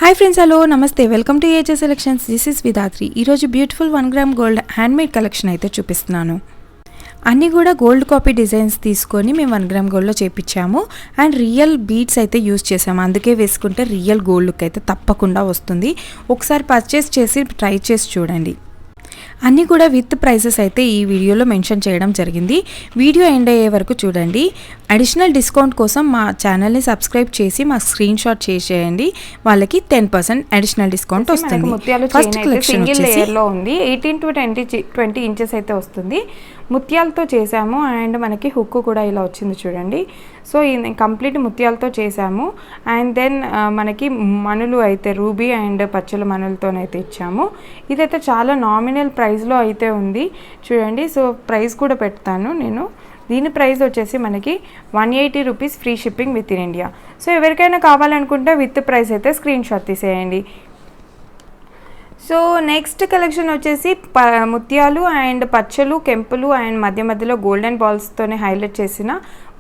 Hi friends, hello నమస్తే, welcome to AJ selections. This is Vidhatri. ఈరోజు beautiful 1 gram gold handmade collection అయితే చూపిస్తున్నాను. అన్నీ కూడా గోల్డ్ కాపీ డిజైన్స్ తీసుకొని మేము 1 గ్రామ్ గోల్డ్లో చేపించాము. అండ్ రియల్ బీడ్స్ అయితే యూజ్ చేసాము. అందుకే వేసుకుంటే రియల్ గోల్డ్ లుక్ అయితే తప్పకుండా వస్తుంది. ఒకసారి పర్చేస్ చేసి ట్రై చేసి చూడండి. అన్నీ కూడా విత్ ప్రైసెస్ అయితే ఈ వీడియోలో మెన్షన్ చేయడం జరిగింది. వీడియో ఎండ్ అయ్యే వరకు చూడండి. అడిషనల్ డిస్కౌంట్ కోసం మా ఛానల్ని సబ్స్క్రైబ్ చేసి మా స్క్రీన్ షాట్ చేసేయండి. వాళ్ళకి 10% అడిషనల్ డిస్కౌంట్ వస్తుంది. ఫస్ట్ కలెక్షన్ లేయర్లో ఉంది. 18 to 20 ఇంచెస్ అయితే వస్తుంది. ముత్యాలతో చేసాము. అండ్ మనకి హుక్ కూడా ఇలా వచ్చింది చూడండి. సో కంప్లీట్ ముత్యాలతో చేసాము. అండ్ దెన్ మనకి మనులు అయితే రూబీ అండ్ పచ్చల మనులతోనైతే ఇచ్చాము. ఇదైతే చాలా నామినల్ ప్రైస్లో అయితే ఉంది చూడండి. సో ప్రైస్ కూడా పెడతాను నేను. దీని ప్రైస్ వచ్చేసి మనకి 180 rupees free shipping within India. So ఎవరికైనా కావాలనుకుంటే విత్ ప్రైస్ అయితే స్క్రీన్ షాట్ తీసేయండి. సో నెక్స్ట్ కలెక్షన్ వచ్చేసి ముత్యాలు అండ్ పచ్చలు, కెంపులు అండ్ మధ్య మధ్యలో గోల్డెన్ బాల్స్తోనే హైలైట్ చేసిన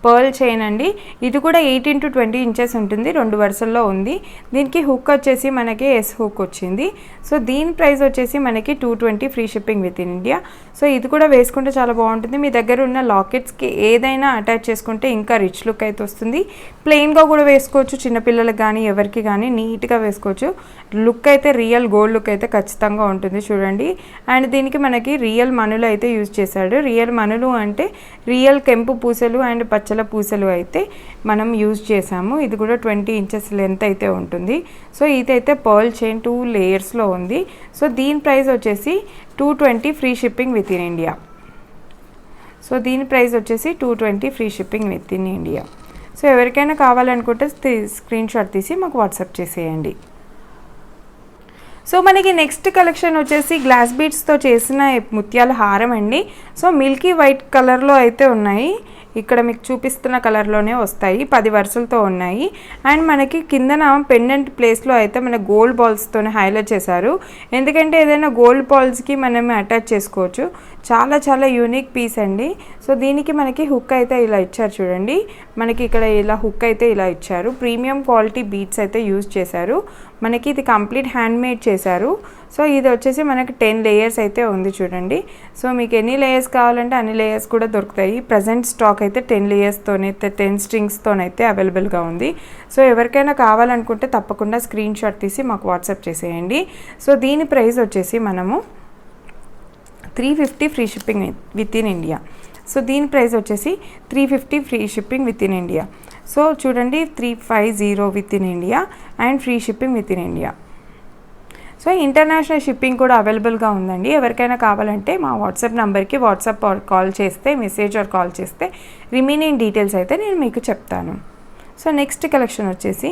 పర్ల్ చైన్ అండి. ఇది కూడా 18 to 20 ఇంచెస్ ఉంటుంది. 2 వరుసల్లో ఉంది. దీనికి హుక్ వచ్చేసి మనకి ఎస్ హుక్ వచ్చింది. సో దీని ప్రైస్ వచ్చేసి మనకి 220 free shipping within India. So ఇది కూడా వేసుకుంటే చాలా బాగుంటుంది. మీ దగ్గర ఉన్న లాకెట్స్కి ఏదైనా అటాచ్ చేసుకుంటే ఇంకా రిచ్ లుక్ అయితే వస్తుంది. ప్లెయిన్గా కూడా వేసుకోవచ్చు, చిన్నపిల్లలకు కానీ ఎవరికి కానీ నీట్గా వేసుకోవచ్చు. లుక్ అయితే రియల్ గోల్డ్ లుక్ అయితే ఖచ్చితంగా ఉంటుంది చూడండి. అండ్ దీనికి మనకి రియల్ మనులు అయితే యూజ్ చేశాడు. రియల్ మనులు అంటే రియల్ కెంపు పూసలు అండ్ పచ్చల పూసలు అయితే మనం యూజ్ చేసాము. ఇది కూడా 20 ఇంచెస్ లెంత్ అయితే ఉంటుంది. సో ఇదైతే పర్ల్ చైన్ 2 లేయర్స్లో ఉంది. సో దీని ప్రైస్ వచ్చేసి 220 free shipping within India. So దీని ప్రైస్ వచ్చేసి 220 free shipping within India. So ఎవరికైనా కావాలనుకుంటే స్క్రీన్ షాట్ తీసి మాకు వాట్సాప్ చేసేయండి. సో మనకి నెక్స్ట్ కలెక్షన్ వచ్చేసి గ్లాస్ బీడ్స్తో చేసిన ముత్యాల హారం అండి. సో మిల్కీ వైట్ కలర్లో అయితే ఉన్నాయి. ఇక్కడ మీకు చూపిస్తున్న కలర్లోనే వస్తాయి. 10 వరుసలతో ఉన్నాయి. అండ్ మనకి కిందన పెండెంట్ ప్లేస్లో అయితే మన గోల్డ్ బాల్స్తోనే హైలైట్ చేశారు. ఎందుకంటే ఏదైనా గోల్డ్ బాల్స్కి మనం అటాచ్ చేసుకోవచ్చు. చాలా చాలా యూనిక్ పీస్ అండి. సో దీనికి మనకి హుక్ అయితే ఇలా ఇచ్చారు చూడండి. మనకి ఇక్కడ ఇలా హుక్ అయితే ఇలా ఇచ్చారు. ప్రీమియం క్వాలిటీ బీడ్స్ అయితే యూజ్ చేశారు. మనకి ఇది కంప్లీట్ హ్యాండ్మేడ్ చేశారు. సో ఇది వచ్చేసి మనకి 10 లేయర్స్ అయితే ఉంది చూడండి. సో మీకు ఎన్ని లేయర్స్ కావాలంటే అన్ని లేయర్స్ కూడా దొరుకుతాయి. ప్రజెంట్ స్టాక్ అయితే 10 లేయర్స్తోనైతే 10 స్ట్రింగ్స్తోనైతే అవైలబుల్గా ఉంది. సో ఎవరికైనా కావాలనుకుంటే తప్పకుండా స్క్రీన్ షాట్ తీసి మాకు వాట్సాప్ చేసేయండి. సో దీని ప్రైస్ వచ్చేసి మనము 350 free shipping within India. So దీని ప్రైస్ వచ్చేసి 350 free shipping within India. So చూడండి 350 with in India and free shipping within India. So international shipping కూడా అవైలబుల్గా ఉందండి. ఎవరికైనా కావాలంటే మా వాట్సాప్ నెంబర్కి వాట్సాప్ కాల్ చేస్తే, మెసేజ్ ఆర్ కాల్ చేస్తే రిమైనింగ్ డీటెయిల్స్ అయితే నేను మీకు చెప్తాను. సో నెక్స్ట్ కలెక్షన్ వచ్చేసి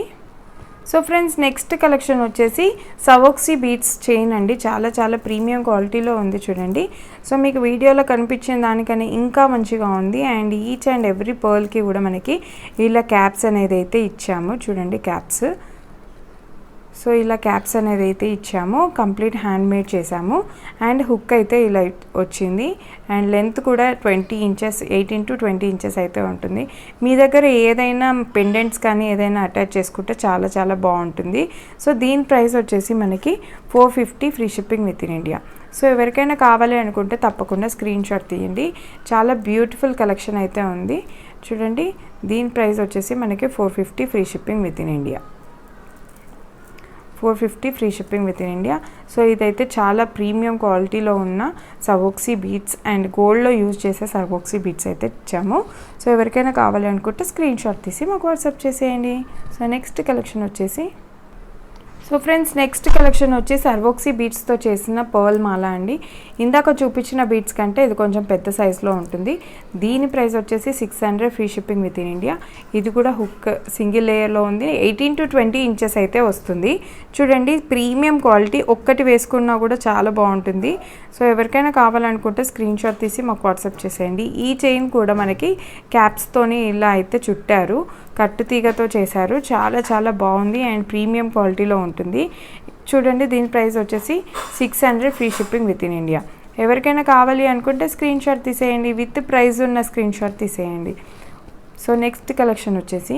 నెక్స్ట్ కలెక్షన్ వచ్చేసి సవోక్సీ బీడ్స్ చైన్ అండి. చాలా చాలా ప్రీమియం క్వాలిటీలో ఉంది చూడండి. సో మీకు వీడియోలో కనిపించిన దానికన్నా ఇంకా మంచిగా ఉంది. అండ్ ఈచ్ అండ్ ఎవ్రీ పర్ల్కి కూడా మనకి ఇలా క్యాప్స్ అనేది అయితే ఇచ్చాము చూడండి. క్యాప్స్, సో ఇలా క్యాప్స్ అనేది అయితే ఇచ్చాము. కంప్లీట్ హ్యాండ్మేడ్ చేసాము. అండ్ హుక్ అయితే ఇలా వచ్చింది. అండ్ లెంత్ కూడా 20 ఇంచెస్, 18 to 20 ఇంచెస్ అయితే ఉంటుంది. మీ దగ్గర ఏదైనా పెండెంట్స్ కానీ ఏదైనా అటాచ్ చేసుకుంటే చాలా చాలా బాగుంటుంది. సో దీని ప్రైస్ వచ్చేసి మనకి 450 free shipping within India. So ఎవరికైనా కావాలి అనుకుంటే తప్పకుండా స్క్రీన్ షాట్ తీయండి. చాలా బ్యూటిఫుల్ కలెక్షన్ అయితే ఉంది చూడండి. దీని ప్రైస్ వచ్చేసి మనకి 450 free shipping within India. 450 free shipping within India. So ఇదైతే చాలా ప్రీమియం క్వాలిటీలో ఉన్న సవోక్సీ బీడ్స్ అండ్ గోల్డ్లో యూజ్ చేసే సవోక్సీ బీడ్స్ అయితే ఇచ్చాము. సో ఎవరికైనా కావాలి అనుకుంటే స్క్రీన్ షాట్ తీసి మాకు వాట్సాప్ చేసేయండి. సో నెక్స్ట్ కలెక్షన్ వచ్చేసి నెక్స్ట్ కలెక్షన్ వచ్చి సర్వోక్సీ బీడ్స్తో చేసిన పర్ల్ మాల అండి. ఇందాక చూపించిన బీడ్స్ కంటే ఇది కొంచెం పెద్ద సైజులో ఉంటుంది. దీని ప్రైస్ వచ్చేసి 600 free shipping within India. ఇది కూడా హుక్ సింగిల్ లేయర్లో ఉంది. 18 to 20 ఇంచెస్ అయితే వస్తుంది చూడండి. ప్రీమియం క్వాలిటీ, ఒక్కటి వేసుకున్నా కూడా చాలా బాగుంటుంది. సో ఎవరికైనా కావాలనుకుంటే స్క్రీన్ షాట్ తీసి మాకు వాట్సాప్ చేసేయండి. ఈ చైన్ కూడా మనకి క్యాప్స్తోని ఇలా అయితే చుట్టారు, కట్టు తీగతో చేశారు. చాలా చాలా బాగుంది అండ్ ప్రీమియం క్వాలిటీలో ఉంటుంది చూడండి. దీని ప్రైస్ వచ్చేసి 600 free shipping within India. ఎవరికైనా కావాలి అనుకుంటే స్క్రీన్ షాట్ తీసేయండి. విత్ ప్రైస్ ఉన్న స్క్రీన్ షాట్ తీసేయండి. సో నెక్స్ట్ కలెక్షన్ వచ్చేసి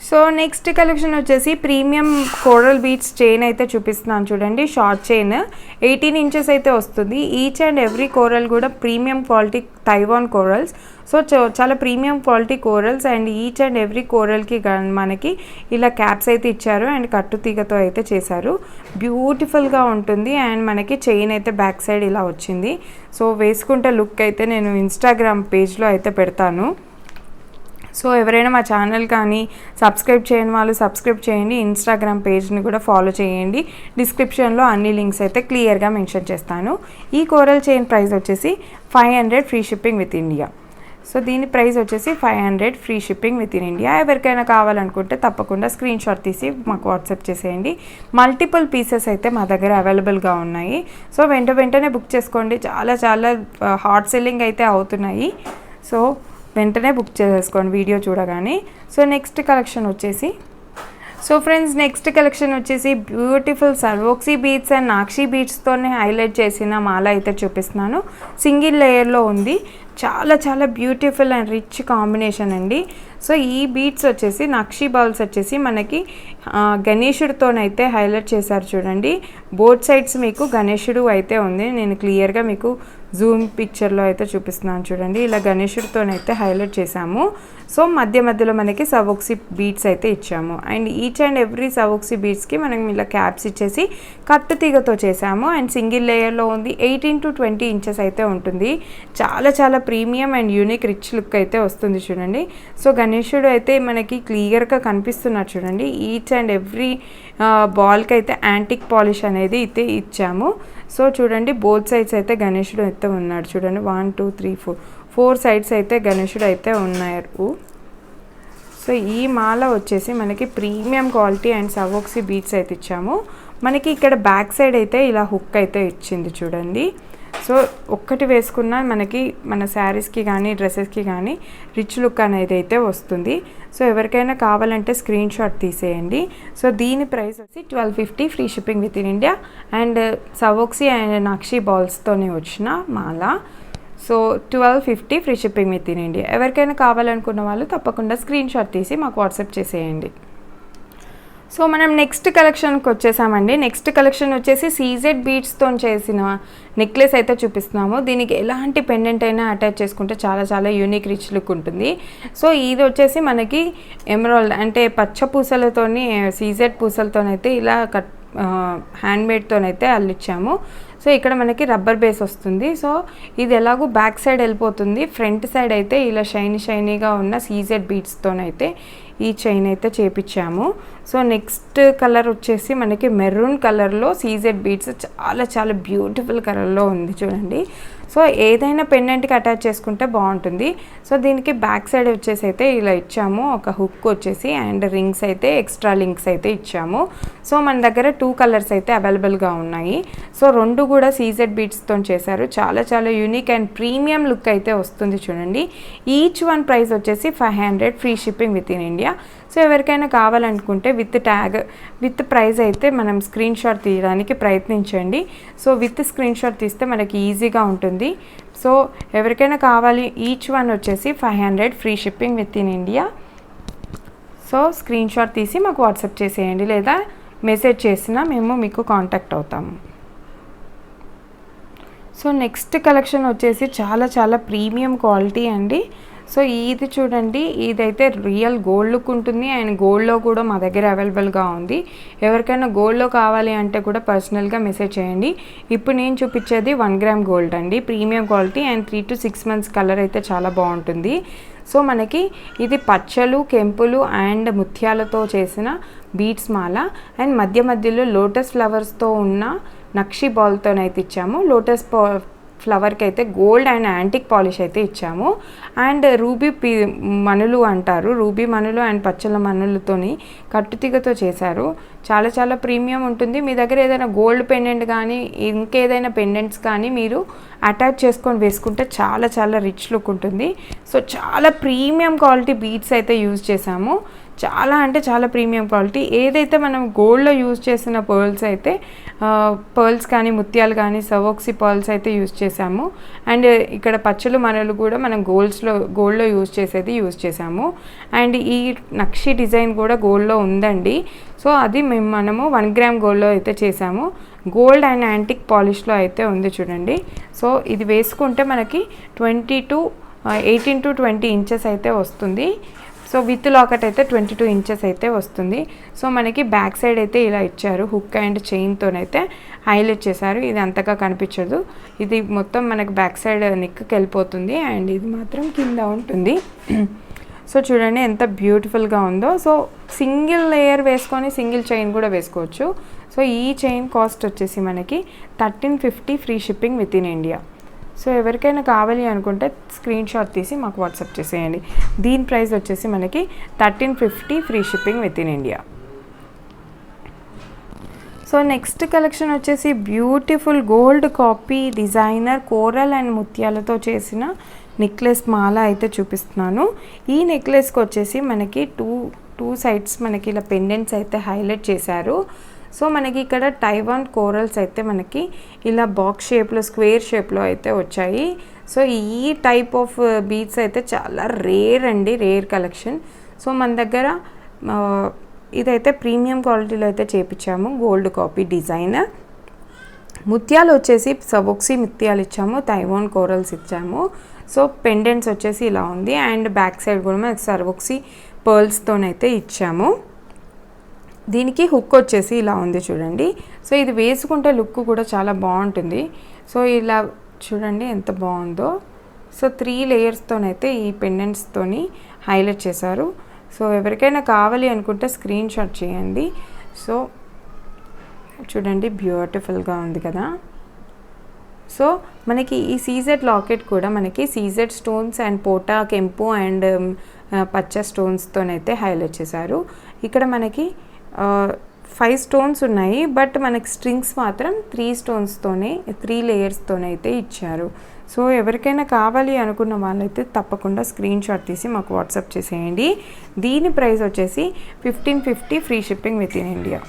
సో నెక్స్ట్ కలెక్షన్ వచ్చేసి ప్రీమియం కోరల్ బీడ్స్ చైన్ అయితే చూపిస్తున్నాను చూడండి. షార్ట్ చైన్ 18 ఇంచెస్ అయితే వస్తుంది. ఈచ్ అండ్ ఎవ్రీ కోరల్ కూడా premium quality Taiwan corals. So చాలా premium quality corals and each and every కోరల్కి మనకి ఇలా క్యాప్స్ అయితే ఇచ్చారు అండ్ కట్టుతీగతో అయితే చేశారు. బ్యూటిఫుల్గా ఉంటుంది అండ్ మనకి చైన్ అయితే బ్యాక్ సైడ్ ఇలా వచ్చింది. సో వేసుకుంటే లుక్ అయితే నేను ఇన్స్టాగ్రామ్ పేజ్లో అయితే పెడతాను. సో ఎవరైనా మా ఛానల్ కానీ సబ్స్క్రైబ్ చేయని వాళ్ళు సబ్స్క్రైబ్ చేయండి. ఇన్స్టాగ్రామ్ పేజ్ని కూడా ఫాలో చేయండి. డిస్క్రిప్షన్లో అన్ని లింక్స్ అయితే క్లియర్గా మెన్షన్ చేస్తాను. ఈ కోరల్ చైన్ ప్రైస్ వచ్చేసి 500 free shipping with India. So దీని ప్రైస్ వచ్చేసి 500 free shipping within India. ఎవరికైనా కావాలనుకుంటే తప్పకుండా స్క్రీన్ షాట్ తీసి మాకు వాట్సాప్ చేసేయండి. మల్టిపుల్ పీసెస్ అయితే మా దగ్గర అవైలబుల్గా ఉన్నాయి. సో వెంటనే బుక్ చేసుకోండి. చాలా హాట్ సెల్లింగ్ అయితే అవుతున్నాయి. సో వెంటనే బుక్ చేసేసుకోండి వీడియో చూడగానే. సో నెక్స్ట్ కలెక్షన్ వచ్చేసి beautiful సర్వోక్సీ beads and nakshi బీడ్స్తోనే highlight చేసిన మాల అయితే చూపిస్తున్నాను. సింగిల్ లేయర్లో ఉంది. చాలా బ్యూటిఫుల్ అండ్ రిచ్ కాంబినేషన్ అండి. సో ఈ బీడ్స్ వచ్చేసి నక్షి బాల్స్ వచ్చేసి మనకి గణేశుడితోనైతే హైలైట్ చేశారు చూడండి. బోత్ సైడ్స్ మీకు గణేశుడు అయితే ఉంది. నేను క్లియర్గా మీకు జూమ్ పిక్చర్లో అయితే చూపిస్తున్నాను చూడండి. ఇలా గణేశుడితోనైతే హైలైట్ చేశాము. సో మధ్యలో మనకి సవోక్సీ బీడ్స్ అయితే ఇచ్చాము అండ్ ఈచ్ అండ్ ఎవ్రీ సవోక్సీ బీడ్స్కి మనం ఇలా క్యాప్స్ ఇచ్చేసి కట్టుతీగతో చేసాము అండ్ సింగిల్ లేయర్లో ఉంది. 18 to 20 ఇంచెస్ అయితే ఉంటుంది. చాలా premium and unique rich look అయితే వస్తుంది చూడండి. సో గణేశుడు అయితే మనకి క్లియర్గా కనిపిస్తున్నారు చూడండి. ఈచ్ అండ్ ఎవ్రీ బాల్కి అయితే యాంటిక్ పాలిష్ అనేది అయితే ఇచ్చాము. సో చూడండి బోత్ సైడ్స్ అయితే గణేశుడు అయితే ఉన్నాడు చూడండి. 1 2 3 4 సైడ్స్ అయితే గణేశుడు అయితే ఉన్నారు. సో ఈ మాల వచ్చేసి మనకి ప్రీమియం క్వాలిటీ అండ్ సవోక్సీ బీడ్స్ అయితే ఇచ్చాము. మనకి ఇక్కడ బ్యాక్ సైడ్ అయితే ఇలా హుక్ అయితే ఇచ్చింది చూడండి. సో ఒక్కటి వేసుకున్న మనకి మన శారీస్కి కానీ డ్రెస్సెస్కి కానీ రిచ్ లుక్ అనేది అయితే వస్తుంది. సో ఎవరికైనా కావాలంటే స్క్రీన్ షాట్ తీసేయండి. సో దీని ప్రైస్ వచ్చి 1250 free shipping within India and Swarovski and nakshi బాల్స్తోనే వచ్చిన మాల. So 1250 free shipping within India. ఎవరికైనా కావాలనుకున్న వాళ్ళు తప్పకుండా స్క్రీన్ షాట్ తీసి మాకు వాట్సాప్ చేసేయండి. సో మనం నెక్స్ట్ కలెక్షన్కి వచ్చేసామండి. నెక్స్ట్ కలెక్షన్ వచ్చేసి సీజెడ్ బీడ్స్తో చేసిన నెక్లెస్ అయితే చూపిస్తున్నాము. దీనికి ఎలాంటి పెండెంట్ అయినా అటాచ్ చేసుకుంటే చాలా యూనిక్ రిచ్ లుక్ ఉంటుంది. సో ఇది వచ్చేసి మనకి ఎమరాల్డ్ అంటే పచ్చ పూసలతోని సీజెడ్ పూసలతోనైతే ఇలా హ్యాండ్మేడ్తోనైతే అల్లిచ్చాము. సో ఇక్కడ మనకి రబ్బర్ బేస్ వస్తుంది. సో ఇది ఎలాగో బ్యాక్ సైడ్ వెళ్ళిపోతుంది. ఫ్రంట్ సైడ్ అయితే ఇలా షైనీగా ఉన్న సీజెడ్ బీడ్స్తోనైతే ఈ చైన్ అయితే చేపించాము. సో నెక్స్ట్ కలర్ వచ్చేసి మనకి మెరూన్ కలర్లో సీజెడ్ బీడ్స్ చాలా బ్యూటిఫుల్ కలర్లో ఉంది చూడండి. సో ఏదైనా పెండెంట్కి అటాచ్ చేసుకుంటే బాగుంటుంది. సో దీనికి బ్యాక్ సైడ్ వచ్చేసి అయితే ఇలా ఇచ్చాము. ఒక హుక్ వచ్చేసి అండ్ రింగ్స్ అయితే ఎక్స్ట్రా లింక్స్ అయితే ఇచ్చాము. సో మన దగ్గర 2 కలర్స్ అయితే అవైలబుల్గా ఉన్నాయి. సో 2 కూడా సీజెడ్ బీడ్స్తో చేశారు. చాలా యూనిక్ అండ్ ప్రీమియం లుక్ అయితే వస్తుంది చూడండి. ఈచ్ వన్ ప్రైస్ వచ్చేసి 500 free shipping within India. So ఎవరికైనా కావాలనుకుంటే విత్ ట్యాగ్ విత్ ప్రైస్ అయితే మనం స్క్రీన్ షాట్ తీయడానికి ప్రయత్నించండి. సో విత్ స్క్రీన్ షాట్ తీస్తే మనకి ఈజీగా ఉంటుంది. సో ఎవరికైనా కావాలి ఈచ్ వన్ వచ్చేసి 500 free shipping within India. So screen shot తీసి మాకు వాట్సాప్ చేసేయండి లేదా మెసేజ్ చేసినా మేము మీకు కాంటాక్ట్ అవుతాము. సో నెక్స్ట్ కలెక్షన్ వచ్చేసి చాలా ప్రీమియం క్వాలిటీ అండి. సో ఇది చూడండి, ఇదైతే రియల్ గోల్డ్ లుక్ ఉంటుంది అండ్ గోల్డ్లో కూడా మా దగ్గర అవైలబుల్గా ఉంది. ఎవరికైనా గోల్డ్లో కావాలి అంటే కూడా పర్సనల్గా మెసేజ్ చేయండి. ఇప్పుడు నేను చూపించేది 1 గ్రామ్ గోల్డ్ అండి, premium quality and 3 to 6 months colour అయితే చాలా బాగుంటుంది. సో మనకి ఇది పచ్చలు కెంపులు అండ్ ముత్యాలతో చేసిన బీడ్స్ మాల అండ్ మధ్యలో లోటస్ ఫ్లవర్స్తో ఉన్న నక్షి బాల్తోనైతే ఇచ్చాము. లోటస్ ఫ్లవర్కి అయితే గోల్డ్ అండ్ యాంటిక్ పాలిష్ అయితే ఇచ్చాము. అండ్ రూబీ మనులు అంటారు, రూబీ మనులు అండ్ పచ్చల మనులతోని కట్టుతీగతో చేశారు. చాలా ప్రీమియం ఉంటుంది. మీ దగ్గర ఏదైనా గోల్డ్ పెండెంట్ కానీ ఇంకేదైనా పెండెంట్స్ కానీ మీరు అటాచ్ చేసుకొని వేసుకుంటే చాలా రిచ్ లుక్ ఉంటుంది. సో చాలా ప్రీమియం క్వాలిటీ బీడ్స్ అయితే యూజ్ చేసాము. చాలా అంటే చాలా ప్రీమియం క్వాలిటీ. ఏదైతే మనం గోల్డ్లో యూజ్ చేసిన పర్ల్స్ అయితే పర్ల్స్ కానీ ముత్యాలు కానీ సవోక్సీ పర్ల్స్ అయితే యూజ్ చేసాము. అండ్ ఇక్కడ పచ్చలు మరలు కూడా మనం గోల్డ్లో యూజ్ చేసాము. అండ్ ఈ నక్షి డిజైన్ కూడా గోల్డ్లో ఉందండి. సో అది మనము 1 గ్రామ్ గోల్డ్లో అయితే చేసాము. గోల్డ్ అండ్ యాంటిక్ పాలిష్లో అయితే ఉంది చూడండి. సో ఇది వేసుకుంటే మనకి 18 to 20 ఇంచెస్ అయితే వస్తుంది. సో విత్ లాకెట్ అయితే 22 ఇంచెస్ అయితే వస్తుంది. సో మనకి బ్యాక్ సైడ్ అయితే ఇలా ఇచ్చారు, హుక్ అండ్ చైన్తోనైతే హైలైట్ చేశారు. ఇది అంతగా కనిపించదు, ఇది మొత్తం మనకి బ్యాక్ సైడ్ నెక్కి వెళ్ళిపోతుంది అండ్ ఇది మాత్రం కింద ఉంటుంది. సో చూడండి ఎంత బ్యూటిఫుల్గా ఉందో. సో సింగిల్ లేయర్ వేసుకొని సింగిల్ చైన్ కూడా వేసుకోవచ్చు. సో ఈ చైన్ కాస్ట్ వచ్చేసి మనకి 1350 free shipping within India. So ఎవరికైనా కావాలి అనుకుంటే స్క్రీన్ షాట్ తీసి మాకు వాట్సాప్ చేసేయండి. దీని ప్రైస్ వచ్చేసి మనకి 1350 free shipping within India. So next collection వచ్చేసి beautiful gold copy designer coral and ముత్యాలతో చేసిన నెక్లెస్ మాల అయితే చూపిస్తున్నాను. ఈ నెక్లెస్కి వచ్చేసి మనకి టూ సైడ్స్ మనకి ఇలా పెండెంట్స్ అయితే హైలైట్ చేశారు. సో మనకి ఇక్కడ టైవాన్ కోరల్స్ అయితే మనకి ఇలా బాక్స్ షేప్లో స్క్వేర్ షేప్లో అయితే వచ్చాయి. సో ఈ టైప్ ఆఫ్ బీడ్స్ అయితే చాలా రేర్ అండి, రేర్ కలెక్షన్. సో మన దగ్గర ఇదైతే ప్రీమియం క్వాలిటీలో అయితే చేపించాము, గోల్డ్ కాపీ డిజైనర్. ముత్యాలు వచ్చేసి సవోక్సీ ముత్యాలు ఇచ్చాము, తైవాన్ కోరల్స్ ఇచ్చాము. సో పెండెంట్స్ వచ్చేసి ఇలా ఉంది అండ్ బ్యాక్ సైడ్ కూడా మనకి సవోక్సీ పర్ల్స్తోనైతే ఇచ్చాము. దీనికి హుక్ వచ్చేసి ఇలా ఉంది చూడండి. సో ఇది వేసుకుంటే లుక్ కూడా చాలా బాగుంటుంది. సో ఇలా చూడండి ఎంత బాగుందో. సో 3 లేయర్స్తోనైతే ఈ పెండెంట్స్తోని హైలైట్ చేశారు. సో ఎవరికైనా కావాలి అనుకుంటే స్క్రీన్ షాట్ చేయండి. సో చూడండి బ్యూటిఫుల్గా ఉంది కదా. సో మనకి ఈ సీజెడ్ లాకెట్ కూడా మనకి సీజెడ్ స్టోన్స్ అండ్ పోటా కెంపు అండ్ పచ్చ స్టోన్స్తోనైతే హైలైట్ చేశారు. ఇక్కడ మనకి 5 స్టోన్స్ ఉన్నాయి, బట్ మనకి స్ట్రింగ్స్ మాత్రం 3 స్టోన్స్తోనే 3 లేయర్స్తోనైతే ఇచ్చారు. సో ఎవరికైనా కావాలి అనుకున్న వాళ్ళైతే తప్పకుండా స్క్రీన్ షాట్ తీసి మాకు వాట్సాప్ చేసేయండి. దీని ప్రైస్ వచ్చేసి 1550 free shipping within India.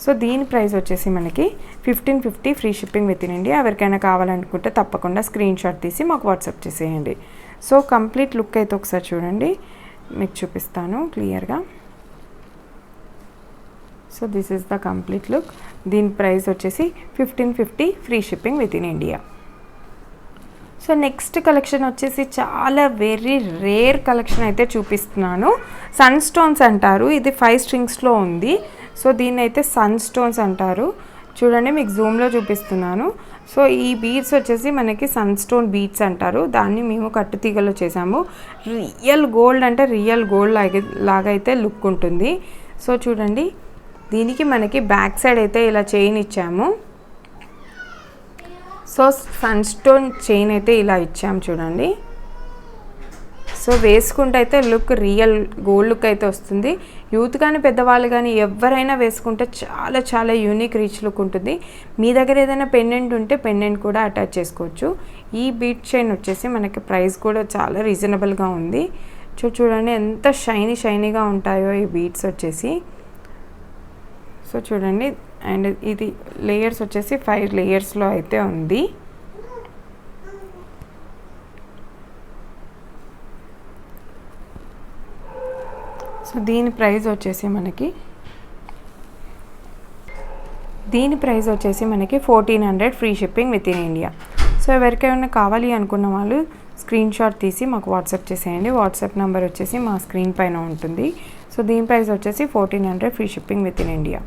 So దీని ప్రైస్ వచ్చేసి మనకి 1550 free shipping within India. ఎవరికైనా కావాలనుకుంటే తప్పకుండా స్క్రీన్ షాట్ తీసి మాకు వాట్సాప్ చేసేయండి. సో కంప్లీట్ లుక్ అయితే ఒకసారి చూడండి, మీకు చూపిస్తాను క్లియర్గా. So this is the complete look. దీని ప్రైస్ వచ్చేసి 1550 free shipping within India. So next collection వచ్చేసి చాలా వెరీ రేర్ కలెక్షన్ అయితే చూపిస్తున్నాను. సన్ స్టోన్స్ అంటారు, ఇది 5 స్ట్రింగ్స్లో ఉంది. సో దీన్ని అయితే సన్ స్టోన్స్ అంటారు. చూడండి మీకు జూమ్లో చూపిస్తున్నాను. సో ఈ బీడ్స్ వచ్చేసి మనకి సన్ స్టోన్ బీడ్స్ అంటారు. దాన్ని మేము కట్టుతీగలో చేసాము. రియల్ గోల్డ్ అంటే రియల్ గోల్డ్ లాగా అయితే లుక్ ఉంటుంది. సో చూడండి దీనికి మనకి బ్యాక్ సైడ్ అయితే ఇలా చైన్ ఇచ్చాము. సో సన్ స్టోన్ చైన్ అయితే ఇలా ఇచ్చాము చూడండి. సో వేసుకుంటే అయితే లుక్ రియల్ గోల్డ్ లుక్ అయితే వస్తుంది. యూత్ కానీ పెద్దవాళ్ళు కానీ ఎవరైనా వేసుకుంటే చాలా చాలా యూనిక్ రిచ్ లుక్ ఉంటుంది. మీ దగ్గర ఏదైనా పెండెంట్ ఉంటే పెండెంట్ కూడా అటాచ్ చేసుకోవచ్చు. ఈ బీట్ చైన్ వచ్చేసి మనకి ప్రైస్ కూడా చాలా రీజనబుల్గా ఉంది. చూడండి ఎంత షైనీగా ఉంటాయో ఈ బీట్స్ వచ్చేసి. సో చూడండి అండ్ ఇది లేయర్స్ వచ్చేసి 5 లేయర్స్లో అయితే ఉంది. సో దీని ప్రైస్ వచ్చేసి మనకి 1400 free shipping within India. So ఎవరికైనా కావాలి అనుకున్న వాళ్ళు స్క్రీన్ షాట్ తీసి మాకు వాట్సాప్ చేసేయండి. వాట్సాప్ నెంబర్ వచ్చేసి మా స్క్రీన్ పైన ఉంటుంది. సో దీని ప్రైస్ వచ్చేసి 1400 free shipping within India.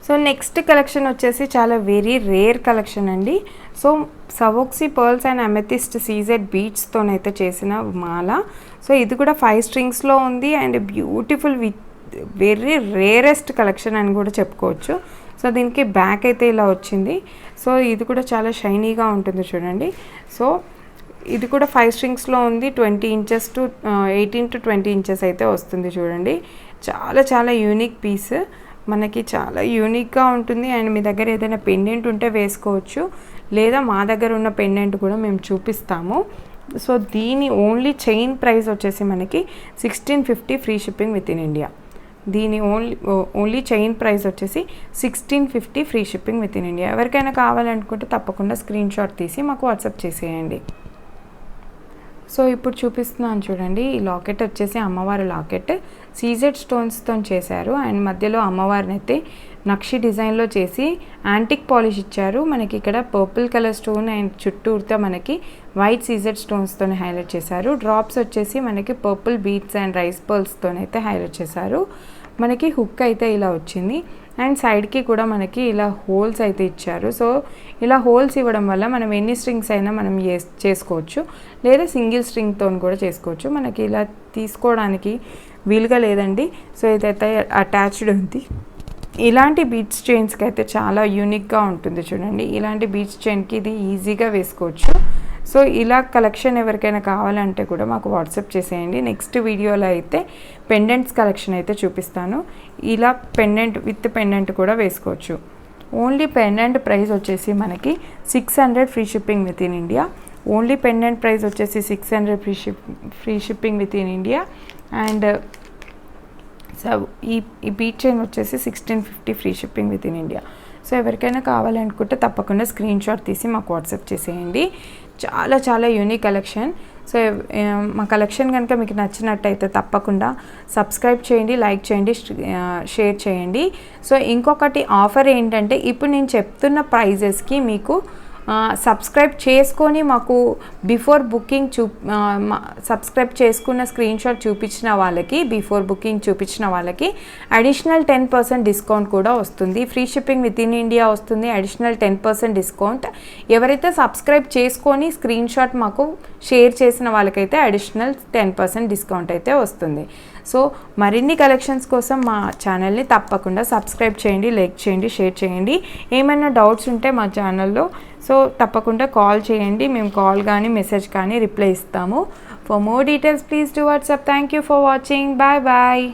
So next collection వచ్చేసి చాలా వెరీ రేర్ కలెక్షన్ అండి. So Swarovski pearls and amethyst CZ బీడ్స్తోనైతే చేసిన మాల. సో ఇది కూడా 5 స్ట్రింగ్స్లో ఉంది and beautiful with very rarest collection అని కూడా చెప్పుకోవచ్చు. సో దీనికి బ్యాక్ అయితే ఇలా వచ్చింది. సో ఇది కూడా చాలా షైనీగా ఉంటుంది చూడండి. సో ఇది కూడా 5 స్ట్రింగ్స్లో ఉంది. 20 ఇంచెస్ టు 18 to 20 ఇంచెస్ అయితే వస్తుంది చూడండి. చాలా చాలా యూనిక్ పీస్, మనకి చాలా యూనిక్గా ఉంటుంది. అండ్ మీ దగ్గర ఏదైనా పెండెంట్ ఉంటే వేసుకోవచ్చు, లేదా మా దగ్గర ఉన్న పెండెంట్ కూడా మేము చూపిస్తాము. సో దీని ఓన్లీ చైన్ ప్రైస్ వచ్చేసి మనకి 1650 free shipping within India. దీని ఓన్లీ చైన్ ప్రైస్ వచ్చేసి 1650 free shipping within India. ఎవరికైనా కావాలనుకుంటే తప్పకుండా స్క్రీన్ షాట్ తీసి మాకు వాట్సాప్ చేసేయండి. సో ఇప్పుడు చూపిస్తున్నాను చూడండి, ఈ లాకెట్ వచ్చేసి అమ్మవారి లాకెట్ సీజెడ్ స్టోన్స్తో చేశారు. అండ్ మధ్యలో అమ్మవారిని అయితే నక్షి డిజైన్లో చేసి యాంటిక్ పాలిష్ ఇచ్చారు. మనకి ఇక్కడ పర్పుల్ కలర్ స్టోన్ అండ్ చుట్టూతో మనకి వైట్ సీజెడ్ స్టోన్స్తో హైలైట్ చేశారు. డ్రాప్స్ వచ్చేసి మనకి పర్పుల్ బీట్స్ అండ్ రైస్ పర్ల్స్తో అయితే హైలైట్ చేశారు. మనకి హుక్ అయితే ఇలా వచ్చింది అండ్ సైడ్కి కూడా మనకి ఇలా హోల్స్ అయితే ఇచ్చారు. సో ఇలా హోల్స్ ఇవ్వడం వల్ల మనం ఎన్ని స్ట్రింగ్స్ అయినా మనం చేసుకోవచ్చు, లేదా సింగిల్ స్ట్రింగ్తో కూడా చేసుకోవచ్చు. మనకి ఇలా తీసుకోవడానికి వీలుగా లేదండి. సో ఇదైతే అటాచ్డ్ ఉంది. ఇలాంటి బీట్స్ చైన్స్కి అయితే చాలా యూనిక్గా ఉంటుంది చూడండి. ఇలాంటి బీట్స్ చైన్కి ఇది ఈజీగా వేసుకోవచ్చు. సో ఇలా కలెక్షన్ ఎవరికైనా కావాలంటే కూడా మాకు వాట్సాప్ చేసేయండి. నెక్స్ట్ వీడియోలో అయితే పెండెంట్స్ కలెక్షన్ అయితే చూపిస్తాను. ఇలా పెండెంట్ విత్ పెండెంట్ కూడా వేసుకోవచ్చు. ఓన్లీ పెండెంట్ ప్రైస్ వచ్చేసి మనకి 600 free shipping within India. Only pendant price వచ్చేసి 600 free shipping within India. And so ఈ బీట్ చైన్ వచ్చేసి 1650 free shipping within India. So ఎవరికైనా కావాలనుకుంటే తప్పకుండా స్క్రీన్ షాట్ తీసి మాకు వాట్సాప్ చేసేయండి. చాలా చాలా యూనిక్ కలెక్షన్. సో మా కలెక్షన్ కనుక మీకు నచ్చినట్టయితే తప్పకుండా సబ్స్క్రైబ్ చేయండి, లైక్ చేయండి, షేర్ చేయండి. సో ఇంకొకటి ఆఫర్ ఏంటంటే, ఇప్పుడు నేను చెప్తున్న ప్రైజెస్కి మీకు సబ్స్క్రైబ్ చేసుకొని మాకు బిఫోర్ బుకింగ్ సబ్స్క్రైబ్ చేసుకున్న స్క్రీన్ షాట్ చూపించిన వాళ్ళకి, బిఫోర్ బుకింగ్ చూపించిన వాళ్ళకి అడిషనల్ 10% డిస్కౌంట్ కూడా వస్తుంది. Free shipping within India వస్తుంది, అడిషనల్ 10% డిస్కౌంట్. ఎవరైతే సబ్స్క్రైబ్ చేసుకొని స్క్రీన్ షాట్ మాకు షేర్ చేసిన వాళ్ళకైతే అడిషనల్ 10% డిస్కౌంట్ అయితే వస్తుంది. సో మరిన్ని కలెక్షన్స్ కోసం మా ఛానల్ని తప్పకుండా సబ్స్క్రైబ్ చేయండి, లైక్ చేయండి, షేర్ చేయండి. ఏమైనా డౌట్స్ ఉంటే మా ఛానల్లో సో తప్పకుండా కాల్ చేయండి. మేము కాల్ కానీ మెసేజ్ కానీ రిప్లై ఇస్తాము. For more details please do WhatsApp. Thank you for watching. Bye bye.